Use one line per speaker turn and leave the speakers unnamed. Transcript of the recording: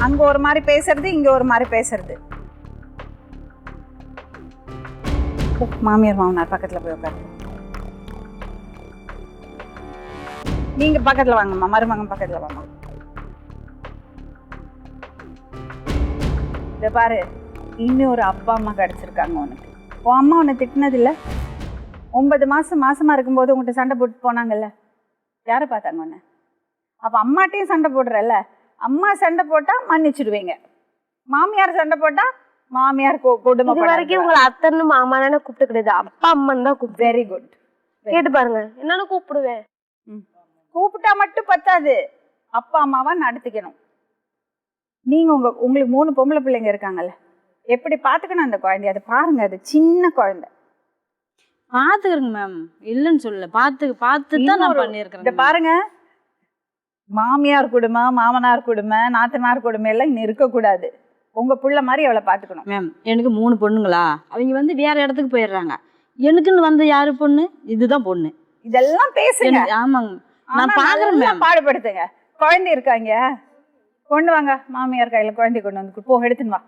அங்க ஒரு மாதிரி பேசுறது, இங்க ஒரு மாதிரி பேசுறது. மாமியார் மாமனார் பக்கத்துல போய் உட்காரு. நீங்க பக்கத்துல வாங்கம்மா, மருமகன் பக்கத்துல வாங்க. இத பாரு, இன்னும் ஒரு அப்பா அம்மா கிடைச்சிருக்காங்க உனக்கு. உன் அம்மா உன்னை திட்டினது இல்ல? 9 மாசம் மாசமா இருக்கும்போது உங்கள்கிட்ட சண்டை போட்டு போனாங்கல்ல, யாரை பார்த்தாங்க உன்னை? அப்ப அம்மாட்டையும் சண்டை போடுறல்ல, அம்மா சண்டை போட்டா மன்னிச்சிடுவீங்க, மாமியார் சண்டை போட்டா மாமியார் கொடுமை.
இது வரைக்கும் உங்களை அத்தன்னு மாமான்னு கூப்பிட்டு கிடையாது, அப்பா அம்மன் தான் கூப்பிட்டு.
Very good.
கேட்டு பாருங்க, என்னன்னு கூப்பிடுவேன்.
கூப்பிட்டா மட்டும் பத்தாது, அப்பா அம்மாவா நடத்திக்கணும். நீங்க உங்களுக்கு 3 பொம்பளை பிள்ளைங்க இருக்காங்கல்ல, எப்படி பாத்துக்கணும் அந்த குழந்தைய? அதை பாருங்க, அது சின்ன குழந்தை.
பாத்துக்கிறேங்க மேம், இல்லைன்னு சொல்லல, பார்த்து தான் நான் பண்ணியிருக்கிறேன்.
இதை பாருங்க, மாமியார் கொடுமை, மாமனார் கொடுமை, நாத்தனார் கொடுமை எல்லாம் இன்னும் இருக்கக்கூடாது. உங்க புள்ள மாதிரி அவளை பாத்துக்கணும்.
மேம் எனக்கு 3 பொண்ணுங்களா, அவங்க வந்து வேற இடத்துக்கு போயிடுறாங்க. எனக்குன்னு வந்து யாரு பொண்ணு? இதுதான் பொண்ணு.
இதெல்லாம் பேசுங்க.
ஆமாங்க, நான் பாக்குறேன் மேம்.
பாடுபடுத்துங்க. குழந்தை இருக்காங்க, கொண்டு வாங்க, மாமியார் கையில குழந்தை கொண்டு வந்து போ, எடுத்துன்னு வா.